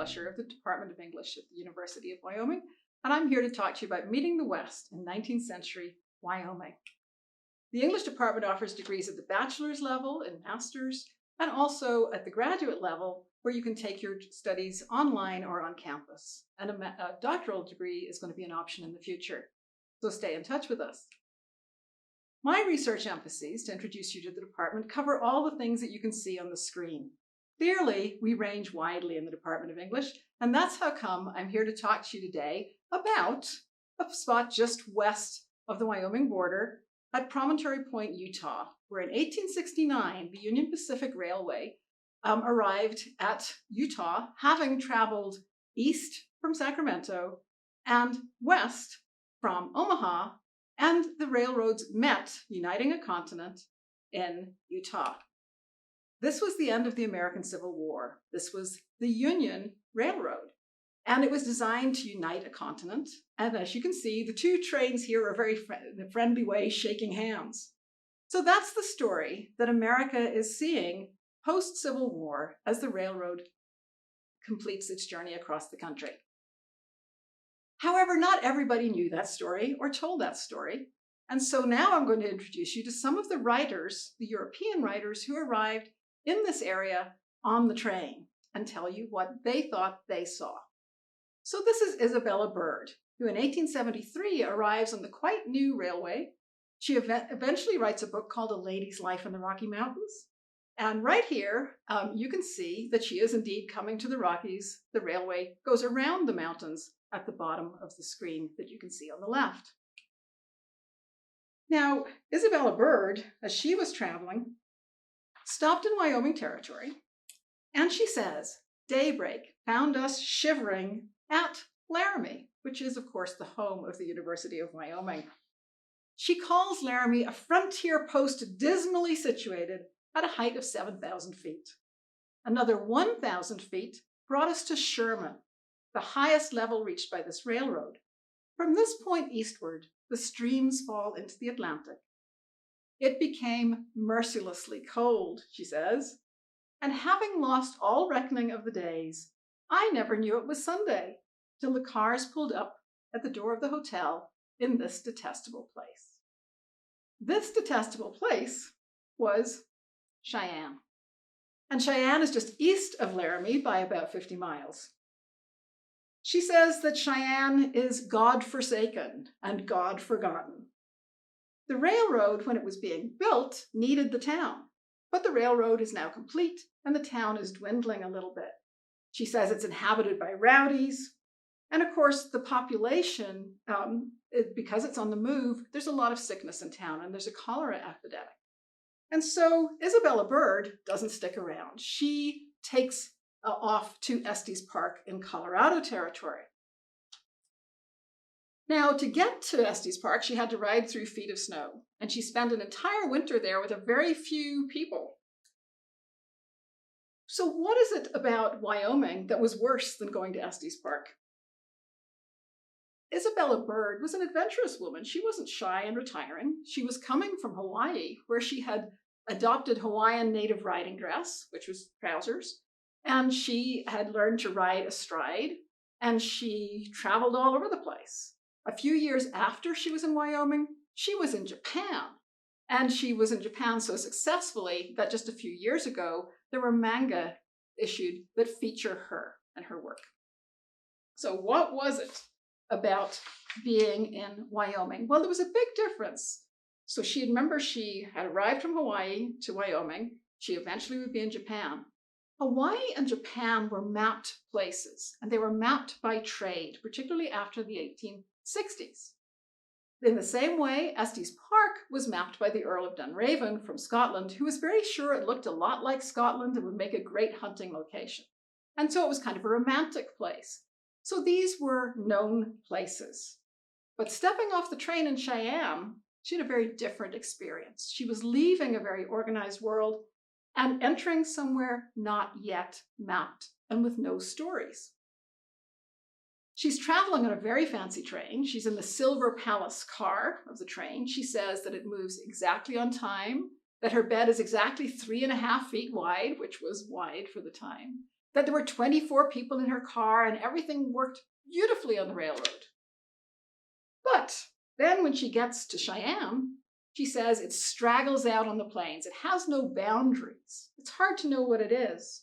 McCracken-Flesher of the Department of English at the University of Wyoming, and I'm here to talk to you about meeting the West in 19th century Wyoming. The English department offers degrees at the bachelor's level and master's, and also at the graduate level, where you can take your studies online or on campus. And a doctoral degree is going to be an option in the future. So stay in touch with us. My research emphases, to introduce you to the department, cover all the things that you can see on the screen. Clearly, we range widely in the Department of English, and that's how come I'm here to talk to you today about a spot just west of the Wyoming border at Promontory Point, Utah, where in 1869, the Union Pacific Railway arrived at Utah, having traveled east from Sacramento and west from Omaha, and the railroads met, uniting a continent in Utah. This was the end of the American Civil War. This was the Union Railroad, and it was designed to unite a continent. And as you can see, the two trains here are very in a friendly way shaking hands. So that's the story that America is seeing post-Civil War as the railroad completes its journey across the country. However, not everybody knew that story or told that story. And so now I'm going to introduce you to some of the writers, the European writers who arrived in this area on the train, and tell you what they thought they saw. So this is Isabella Bird, who in 1873 arrives on the quite new railway. She eventually writes a book called A Lady's Life in the Rocky Mountains. And right here, you can see that she is indeed coming to the Rockies. The railway goes around the mountains at the bottom of the screen that you can see on the left. Now, Isabella Bird, as she was traveling, stopped in Wyoming territory, and she says, "Daybreak found us shivering at Laramie," which is, of course, the home of the University of Wyoming. She calls Laramie a frontier post dismally situated at a height of 7,000 feet. Another 1,000 feet brought us to Sherman, the highest level reached by this railroad. From this point eastward, the streams fall into the Atlantic. It became mercilessly cold, she says, and having lost all reckoning of the days, I never knew it was Sunday till the cars pulled up at the door of the hotel in this detestable place. This detestable place was Cheyenne. And Cheyenne is just east of Laramie by about 50 miles. She says that Cheyenne is God-forsaken and God-forgotten. The railroad, when it was being built, needed the town, but the railroad is now complete and the town is dwindling a little bit. She says it's inhabited by rowdies, and of course the population, because it's on the move, there's a lot of sickness in town and there's a cholera epidemic. And so Isabella Bird doesn't stick around. She takes off to Estes Park in Colorado territory. Now, to get to Estes Park, she had to ride through feet of snow, and she spent an entire winter there with a very few people. So what is it about Wyoming that was worse than going to Estes Park? Isabella Bird was an adventurous woman. She wasn't shy and retiring. She was coming from Hawaii, where she had adopted Hawaiian native riding dress, which was trousers, and she had learned to ride astride, and she traveled all over the place. A few years after she was in Wyoming, she was in Japan. And she was in Japan so successfully that just a few years ago, there were manga issued that feature her and her work. So what was it about being in Wyoming? Well, there was a big difference. So she had arrived from Hawaii to Wyoming. She eventually would be in Japan. Hawaii and Japan were mapped places, and they were mapped by trade, particularly after the 1860s. In the same way, Estes Park was mapped by the Earl of Dunraven from Scotland, who was very sure it looked a lot like Scotland and would make a great hunting location. And so it was kind of a romantic place. So these were known places. But stepping off the train in Cheyenne, she had a very different experience. She was leaving a very organized world and entering somewhere not yet mapped and with no stories. She's traveling on a very fancy train. She's in the Silver Palace car of the train. She says that it moves exactly on time, that her bed is exactly 3.5 feet wide, which was wide for the time, that there were 24 people in her car and everything worked beautifully on the railroad. But then when she gets to Cheyenne, she says it straggles out on the plains. It has no boundaries. It's hard to know what it is.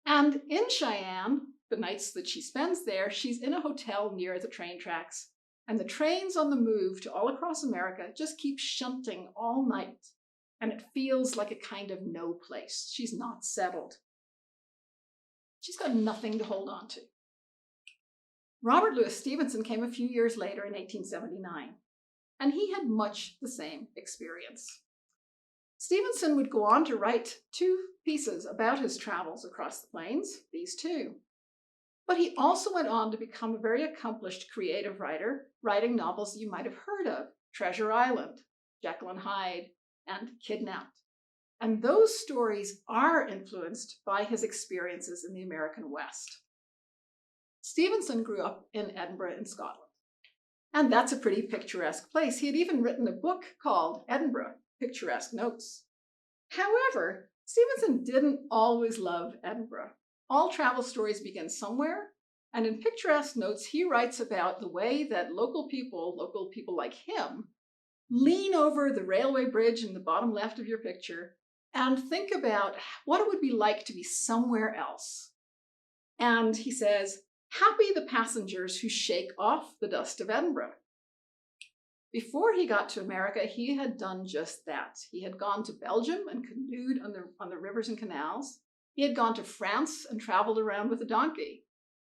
And in Cheyenne, the nights that she spends there, she's in a hotel near the train tracks. And the trains on the move to all across America just keep shunting all night. And it feels like a kind of no place. She's not settled. She's got nothing to hold on to. Robert Louis Stevenson came a few years later in 1879, and he had much the same experience. Stevenson would go on to write 2 pieces about his travels across the plains, these 2. But he also went on to become a very accomplished creative writer, writing novels you might have heard of, Treasure Island, Jekyll and Hyde, and Kidnapped. And those stories are influenced by his experiences in the American West. Stevenson grew up in Edinburgh in Scotland, and that's a pretty picturesque place. He had even written a book called Edinburgh, Picturesque Notes. However, Stevenson didn't always love Edinburgh. All travel stories begin somewhere, and in Picturesque Notes, he writes about the way that local people like him, lean over the railway bridge in the bottom left of your picture and think about what it would be like to be somewhere else. And he says, happy the passengers who shake off the dust of Edinburgh. Before he got to America, he had done just that. He had gone to Belgium and canoed on the rivers and canals. He had gone to France and traveled around with a donkey.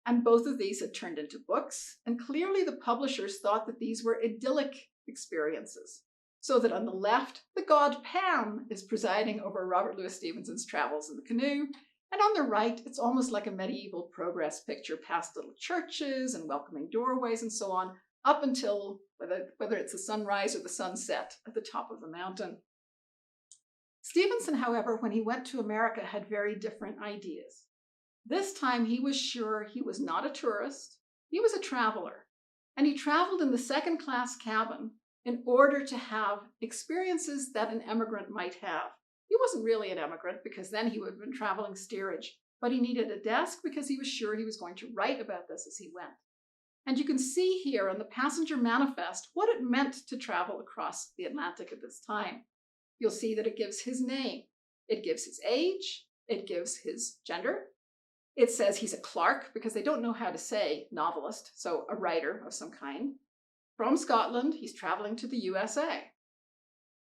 And both of these had turned into books, and clearly the publishers thought that these were idyllic experiences. So that on the left, the god Pan is presiding over Robert Louis Stevenson's travels in the canoe, and on the right, it's almost like a medieval progress picture past little churches and welcoming doorways and so on, up until whether it's the sunrise or the sunset at the top of the mountain. Stevenson, however, when he went to America, had very different ideas. This time he was sure he was not a tourist, he was a traveler, and he traveled in the second-class cabin in order to have experiences that an emigrant might have. He wasn't really an emigrant because then he would have been traveling steerage, but he needed a desk because he was sure he was going to write about this as he went. And you can see here on the passenger manifest what it meant to travel across the Atlantic at this time. You'll see that it gives his name, it gives his age, it gives his gender. It says he's a clerk because they don't know how to say novelist, so a writer of some kind. From Scotland, he's traveling to the USA.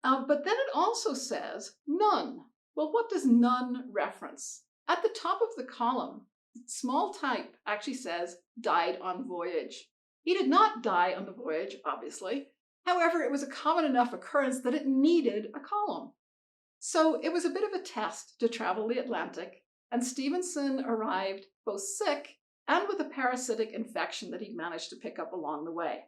But then it also says none. Well, what does none reference? At the top of the column, small type actually says died on voyage. He did not die on the voyage, obviously. However, it was a common enough occurrence that it needed a column. So it was a bit of a test to travel the Atlantic, and Stevenson arrived both sick and with a parasitic infection that he'd managed to pick up along the way.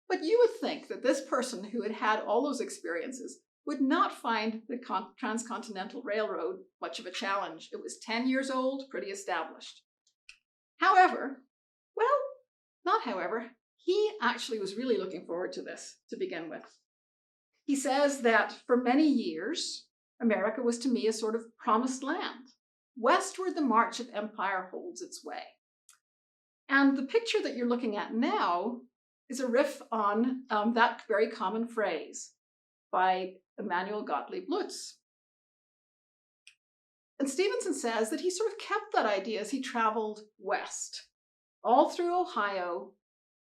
But you would think that this person who had had all those experiences would not find the Transcontinental Railroad much of a challenge. It was 10 years old, pretty established. However, he actually was really looking forward to this to begin with. He says that for many years, America was to me a sort of promised land. Westward the march of empire holds its way. And the picture that you're looking at now is a riff on that very common phrase by Emanuel Gottlieb Lutz. And Stevenson says that he sort of kept that idea as he traveled west, all through Ohio,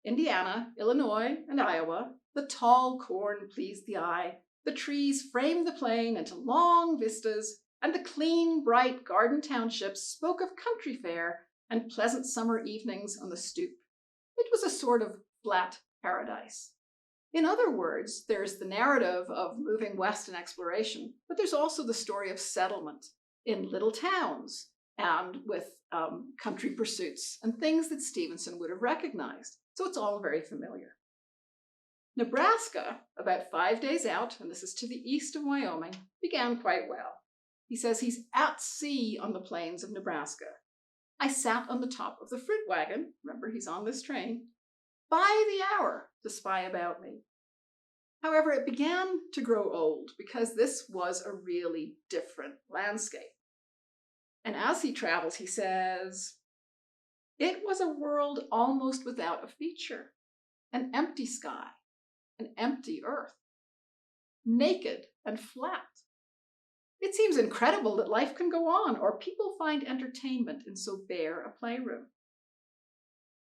Indiana, Illinois, and Iowa. The tall corn pleased the eye, the trees framed the plain into long vistas, and the clean, bright garden townships spoke of country fare and pleasant summer evenings on the stoop. It was a sort of flat paradise. In other words, there's the narrative of moving west in exploration, but there's also the story of settlement in little towns and with country pursuits and things that Stevenson would have recognized. So it's all very familiar. Nebraska, about 5 days out, and this is to the east of Wyoming, began quite well. He says he's at sea on the plains of Nebraska. I sat on the top of the fruit wagon, remember he's on this train, by the hour to spy about me. However, it began to grow old because this was a really different landscape. And as he travels, he says, it was a world almost without a feature, an empty sky, an empty earth, naked and flat. It seems incredible that life can go on, or people find entertainment in so bare a playroom.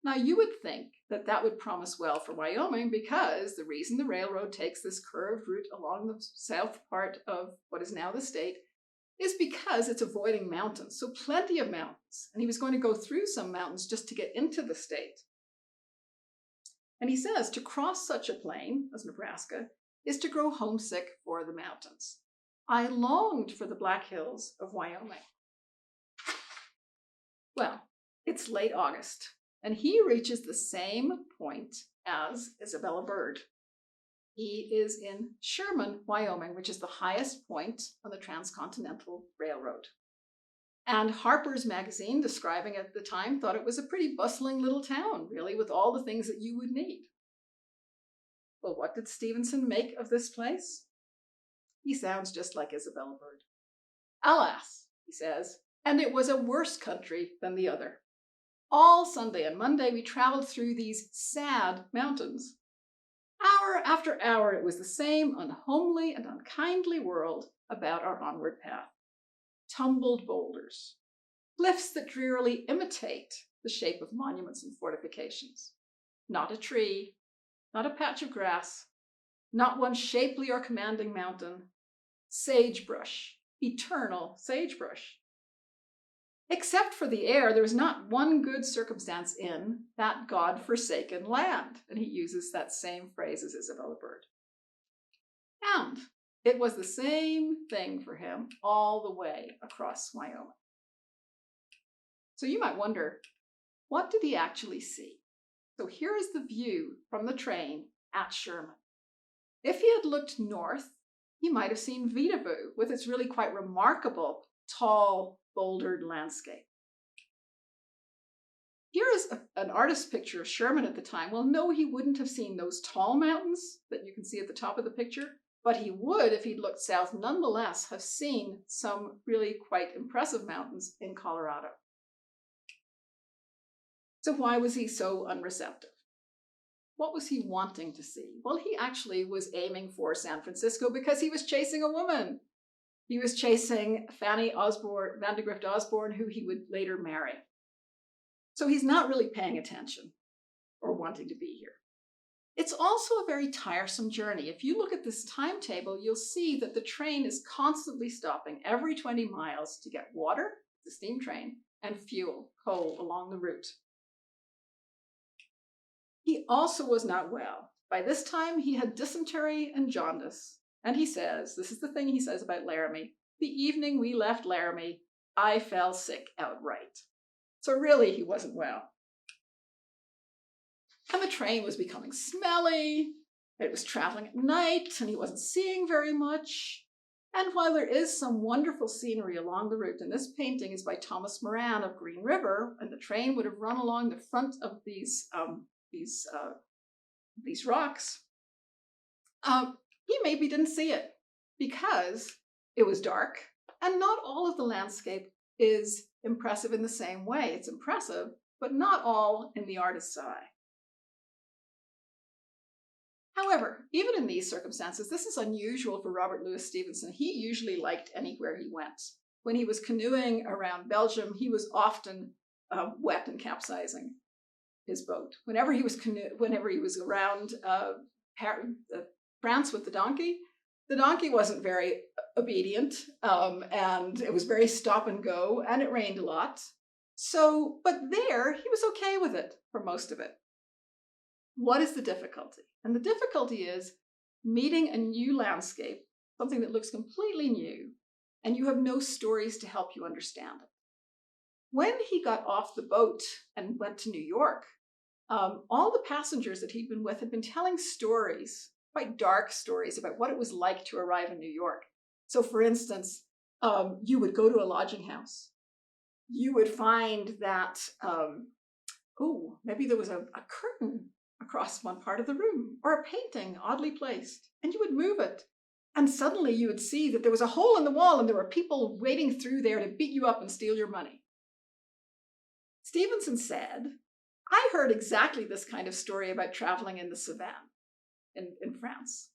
Now, you would think that that would promise well for Wyoming, because the reason the railroad takes this curved route along the south part of what is now the state is because it's avoiding mountains, so plenty of mountains. And he was going to go through some mountains just to get into the state. And he says to cross such a plain as Nebraska is to grow homesick for the mountains. I longed for the Black Hills of Wyoming. Well, it's late August, and he reaches the same point as Isabella Bird. He is in Sherman, Wyoming, which is the highest point on the Transcontinental Railroad. And Harper's Magazine, describing it at the time, thought it was a pretty bustling little town, really, with all the things that you would need. Well, what did Stevenson make of this place? He sounds just like Isabella Bird. Alas, he says, and it was a worse country than the other. All Sunday and Monday we traveled through these sad mountains. Hour after hour it was the same unhomely and unkindly world about our onward path. Tumbled boulders, cliffs that drearily imitate the shape of monuments and fortifications. Not a tree, not a patch of grass, not one shapely or commanding mountain. Sagebrush, eternal sagebrush. Except for the air, there was not one good circumstance in that God-forsaken land. And he uses that same phrase as Isabella Bird. And it was the same thing for him all the way across Wyoming. So you might wonder, what did he actually see? So here is the view from the train at Sherman. If he had looked north, he might have seen Vedauwoo with its really quite remarkable, tall, bouldered landscape. Here is an artist's picture of Sherman at the time. Well, no, he wouldn't have seen those tall mountains that you can see at the top of the picture, but he would, if he'd looked south, nonetheless have seen some really quite impressive mountains in Colorado. So why was he so unreceptive? What was he wanting to see? Well, he actually was aiming for San Francisco because he was chasing a woman. He was chasing Fanny Vandegrift Osborne, who he would later marry. So he's not really paying attention or wanting to be here. It's also a very tiresome journey. If you look at this timetable, you'll see that the train is constantly stopping every 20 miles to get water, the steam train, and fuel, coal, along the route. He also was not well. By this time, he had dysentery and jaundice. And he says, this is the thing he says about Laramie, the evening we left Laramie, I fell sick outright. So really, he wasn't well. And the train was becoming smelly. It was traveling at night, and he wasn't seeing very much. And while there is some wonderful scenery along the route, and this painting is by Thomas Moran of Green River, and the train would have run along the front of these rocks, he maybe didn't see it because it was dark, and not all of the landscape is impressive in the same way. It's impressive, but not all in the artist's eye. However, even in these circumstances, this is unusual for Robert Louis Stevenson. He usually liked anywhere he went. When he was canoeing around Belgium, he was often wet and capsizing his boat. Whenever he was around France with the donkey wasn't very obedient, and it was very stop and go, and it rained a lot. So, but there, he was okay with it for most of it. What is the difficulty? And the difficulty is meeting a new landscape, something that looks completely new, and you have no stories to help you understand it. When he got off the boat and went to New York, all the passengers that he'd been with had been telling stories, quite dark stories, about what it was like to arrive in New York. So for instance, you would go to a lodging house. You would find that, maybe there was a curtain across one part of the room, or a painting oddly placed, and you would move it. And suddenly you would see that there was a hole in the wall and there were people waiting through there to beat you up and steal your money. Stevenson said, I heard exactly this kind of story about traveling in the Cevennes in France.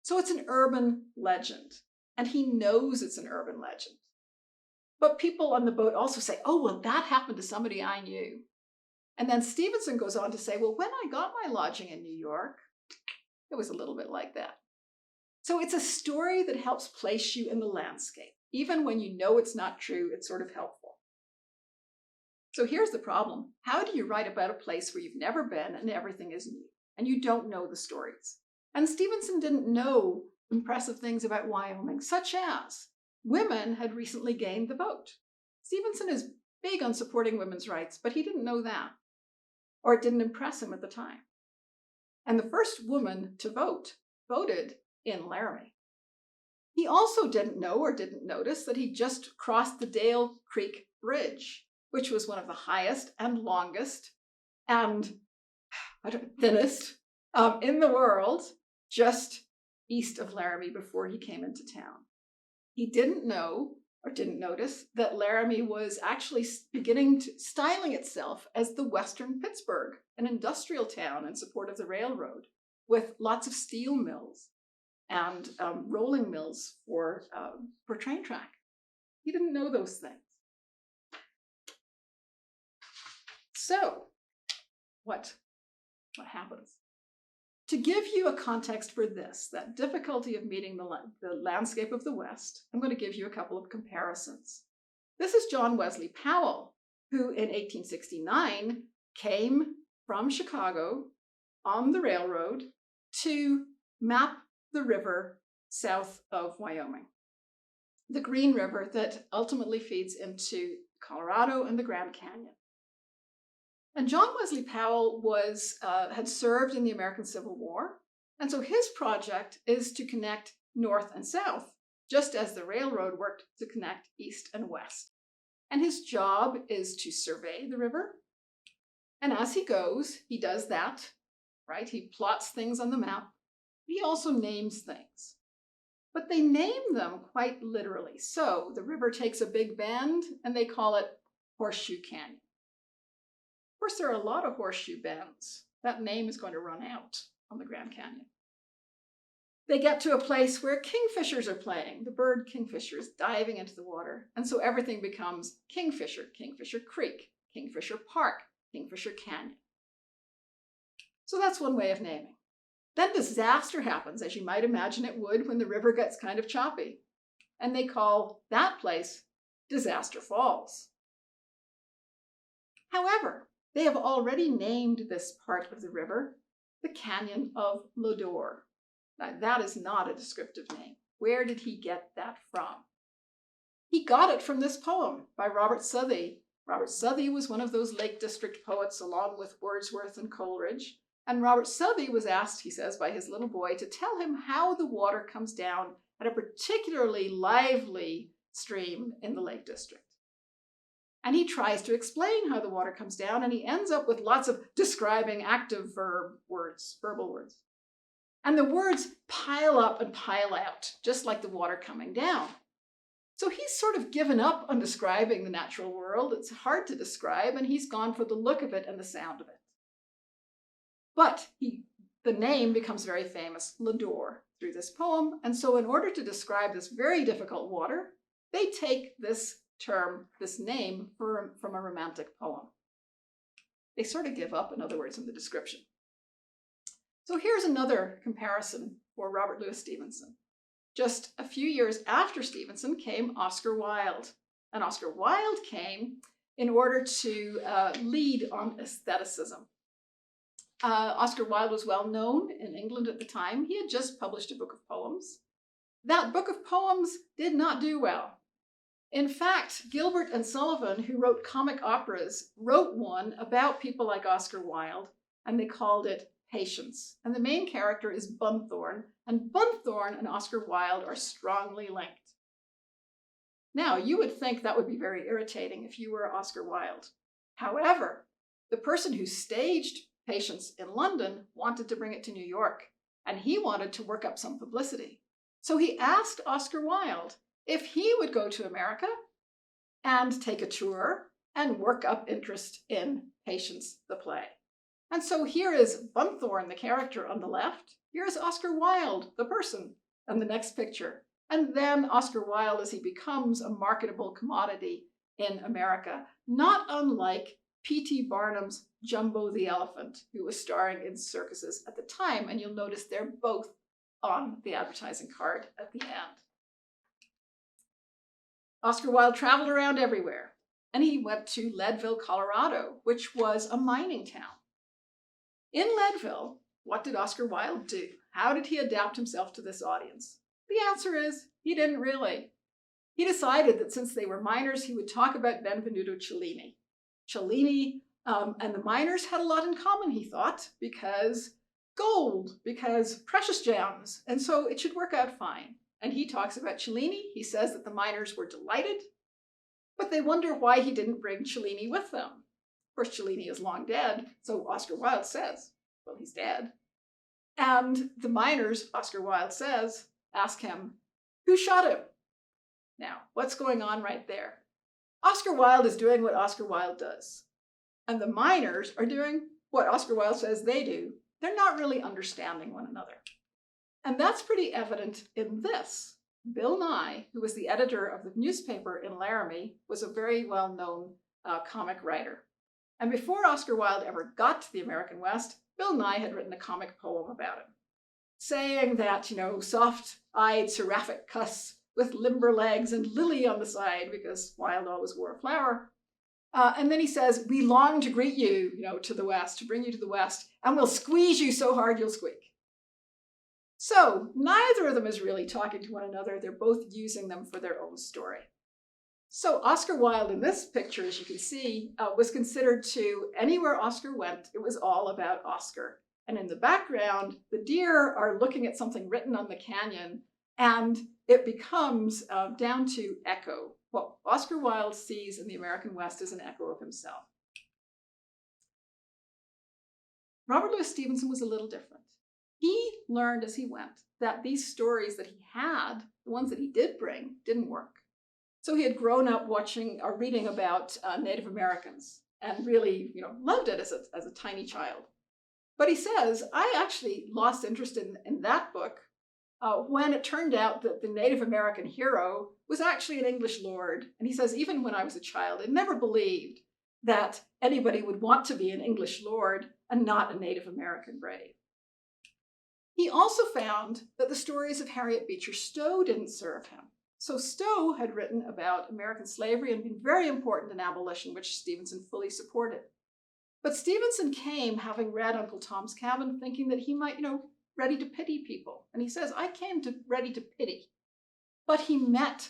So it's an urban legend, and he knows it's an urban legend. But people on the boat also say, oh, well, that happened to somebody I knew. And then Stevenson goes on to say, well, when I got my lodging in New York, it was a little bit like that. So it's a story that helps place you in the landscape. Even when you know it's not true, it's sort of helpful. So here's the problem. How do you write about a place where you've never been and everything is new, and you don't know the stories? And Stevenson didn't know impressive things about Wyoming, such as women had recently gained the vote. Stevenson is big on supporting women's rights, but he didn't know that, or it didn't impress him at the time. And the first woman to vote voted in Laramie. He also didn't know or didn't notice that he just crossed the Dale Creek Bridge, which was one of the highest and longest and thinnest in the world, just east of Laramie before he came into town. He didn't know or didn't notice that Laramie was actually beginning to styling itself as the Western Pittsburgh, an industrial town in support of the railroad, with lots of steel mills and rolling mills for train track. He didn't know those things. So, what happens? To give you a context for this, that difficulty of meeting the landscape of the West, I'm going to give you a couple of comparisons. This is John Wesley Powell, who in 1869 came from Chicago on the railroad to map the river south of Wyoming, the Green River that ultimately feeds into Colorado and the Grand Canyon. And John Wesley Powell had served in the American Civil War, and so his project is to connect north and south, just as the railroad worked to connect east and west. And his job is to survey the river, and as he goes, he does that, right? He plots things on the map. He also names things, but they name them quite literally. So the river takes a big bend, and they call it Horseshoe Canyon. Of course, there are a lot of horseshoe bends. That name is going to run out on the Grand Canyon. They get to a place where kingfishers are playing. The bird kingfisher is diving into the water. And so everything becomes Kingfisher, Kingfisher Creek, Kingfisher Park, Kingfisher Canyon. So that's one way of naming. Then disaster happens, as you might imagine it would when the river gets kind of choppy. And they call that place Disaster Falls. However, they have already named this part of the river the Canyon of Lodore. Now, that is not a descriptive name. Where did he get that from? He got it from this poem by Robert Southey. Robert Southey was one of those Lake District poets along with Wordsworth and Coleridge. And Robert Southey was asked, he says, by his little boy to tell him how the water comes down at a particularly lively stream in the Lake District. And he tries to explain how the water comes down, and he ends up with lots of describing active verbal words. And the words pile up and pile out, just like the water coming down. So he's sort of given up on describing the natural world. It's hard to describe, and he's gone for the look of it and the sound of it. But the name becomes very famous, Lodore, through this poem. And so in order to describe this very difficult water, they take this term, this name, from a romantic poem. They sort of give up, in other words, in the description. So here's another comparison for Robert Louis Stevenson. Just a few years after Stevenson came Oscar Wilde. And Oscar Wilde came in order to lead on aestheticism. Oscar Wilde was well known in England at the time. He had just published a book of poems. That book of poems did not do well. In fact, Gilbert and Sullivan, who wrote comic operas, wrote one about people like Oscar Wilde, and they called it Patience. And the main character is Bunthorne, and Bunthorne and Oscar Wilde are strongly linked. Now, you would think that would be very irritating if you were Oscar Wilde. However, the person who staged Patience in London wanted to bring it to New York, and he wanted to work up some publicity. So he asked Oscar Wilde if he would go to America and take a tour and work up interest in Patience the play. And so here is Bunthorne, the character, on the left. Here's Oscar Wilde, the person, on the next picture. And then Oscar Wilde as he becomes a marketable commodity in America, not unlike P.T. Barnum's Jumbo the Elephant, who was starring in circuses at the time. And you'll notice they're both on the advertising card at the end. Oscar Wilde traveled around everywhere, and he went to Leadville, Colorado, which was a mining town. In Leadville, what did Oscar Wilde do? How did he adapt himself to this audience? The answer is he didn't really. He decided that since they were miners, he would talk about Benvenuto Cellini. Cellini and the miners had a lot in common, he thought, because gold, because precious gems, and so it should work out fine. And he talks about Cellini. He says that the miners were delighted, but they wonder why he didn't bring Cellini with them. Of course, Cellini is long dead, so Oscar Wilde says, well, he's dead. And the miners, Oscar Wilde says, ask him, who shot him? Now, what's going on right there? Oscar Wilde is doing what Oscar Wilde does. And the miners are doing what Oscar Wilde says they do. They're not really understanding one another. And that's pretty evident in this. Bill Nye, who was the editor of the newspaper in Laramie, was a very well-known comic writer. And before Oscar Wilde ever got to the American West, Bill Nye had written a comic poem about him, saying that, soft-eyed seraphic cuss with limber legs and lily on the side, because Wilde always wore a flower. And then he says, we long to greet you, to the West, to bring you to the West, and we'll squeeze you so hard you'll squeak. So neither of them is really talking to one another. They're both using them for their own story. So Oscar Wilde in this picture, as you can see, was considered to, anywhere Oscar went, it was all about Oscar. And in the background, the deer are looking at something written on the canyon, and it becomes down to echo. What Oscar Wilde sees in the American West is an echo of himself. Robert Louis Stevenson was a little different. He learned as he went that these stories that he had, the ones that he did bring, didn't work. So he had grown up watching or reading about Native Americans and really, loved it as a tiny child. But he says, I actually lost interest in that book when it turned out that the Native American hero was actually an English lord. And he says, even when I was a child, I never believed that anybody would want to be an English lord and not a Native American brave. He also found that the stories of Harriet Beecher Stowe didn't serve him. So Stowe had written about American slavery and been very important in abolition, which Stevenson fully supported. But Stevenson came, having read Uncle Tom's Cabin, thinking that he might, ready to pity people. And he says, I came ready to pity. But he met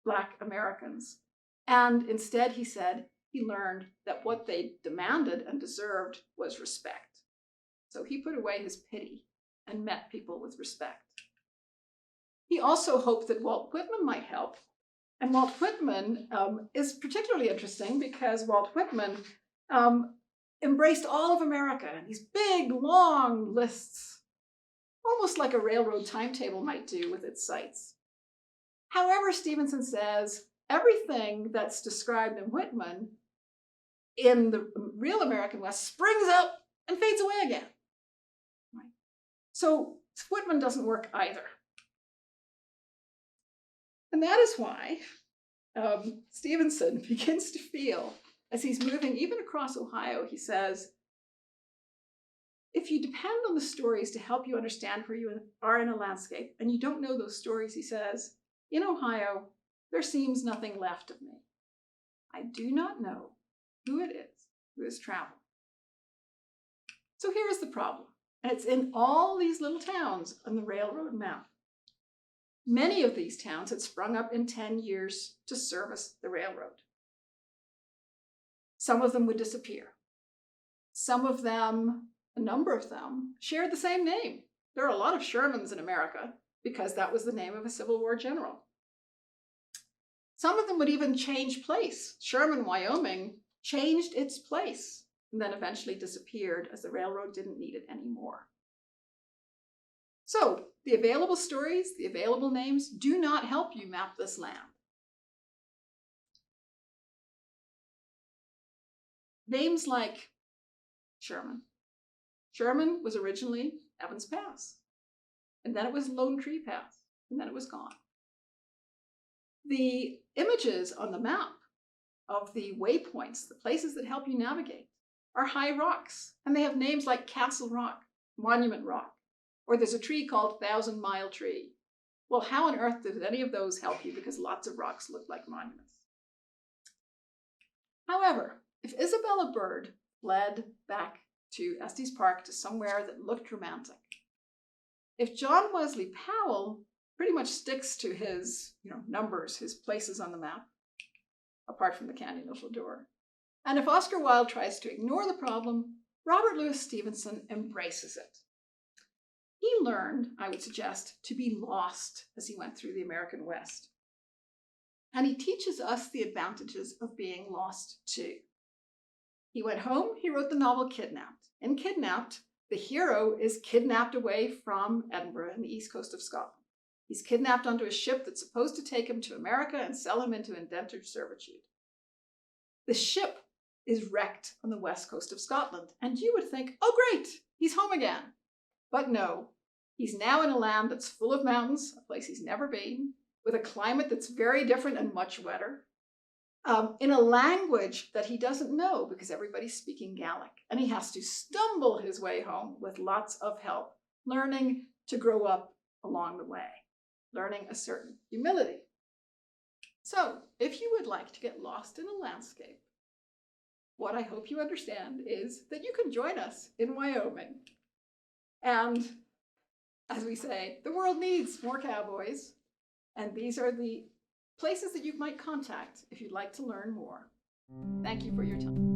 Black Americans. And instead, he said, he learned that what they demanded and deserved was respect. So he put away his pity and met people with respect. He also hoped that Walt Whitman might help. And Walt Whitman is particularly interesting because Walt Whitman embraced all of America in these big, long lists, almost like a railroad timetable might do with its sites. However, Stevenson says everything that's described in Whitman in the real American West springs up and fades away again. Right? So Whitman doesn't work either. And that is why Stevenson begins to feel, as he's moving even across Ohio, he says, if you depend on the stories to help you understand where you are in a landscape, and you don't know those stories, he says, in Ohio, there seems nothing left of me. I do not know who it is who has traveled. So here's the problem. And it's in all these little towns on the railroad map. Many of these towns had sprung up in 10 years to service the railroad. Some of them would disappear. Some of them, a number of them, shared the same name. There are a lot of Shermans in America because that was the name of a Civil War general. Some of them would even change place. Sherman, Wyoming, changed its place and then eventually disappeared as the railroad didn't need it anymore. So the available stories, the available names do not help you map this land. Names like Sherman. Sherman was originally Evans Pass, and then it was Lone Tree Pass, and then it was gone. The images on the map of the waypoints, the places that help you navigate, are high rocks, and they have names like Castle Rock, Monument Rock, or there's a tree called 1,000-Mile Tree. Well, how on earth does any of those help you? Because lots of rocks look like monuments. However, if Isabella Bird fled back to Estes Park to somewhere that looked romantic, if John Wesley Powell pretty much sticks to his numbers, his places on the map, apart from the Canyon of Lodore, and if Oscar Wilde tries to ignore the problem, Robert Louis Stevenson embraces it. He learned, I would suggest, to be lost as he went through the American West. And he teaches us the advantages of being lost too. He went home, he wrote the novel Kidnapped. In Kidnapped, the hero is kidnapped away from Edinburgh and the east coast of Scotland. He's kidnapped onto a ship that's supposed to take him to America and sell him into indentured servitude. The ship is wrecked on the west coast of Scotland, and you would think, oh great, he's home again. But no, he's now in a land that's full of mountains, a place he's never been, with a climate that's very different and much wetter, in a language that he doesn't know because everybody's speaking Gaelic, and he has to stumble his way home with lots of help, learning to grow up along the way, learning a certain humility. So, if you would like to get lost in a landscape, what I hope you understand is that you can join us in Wyoming. And as we say, the world needs more cowboys, and these are the places that you might contact if you'd like to learn more. Thank you for your time.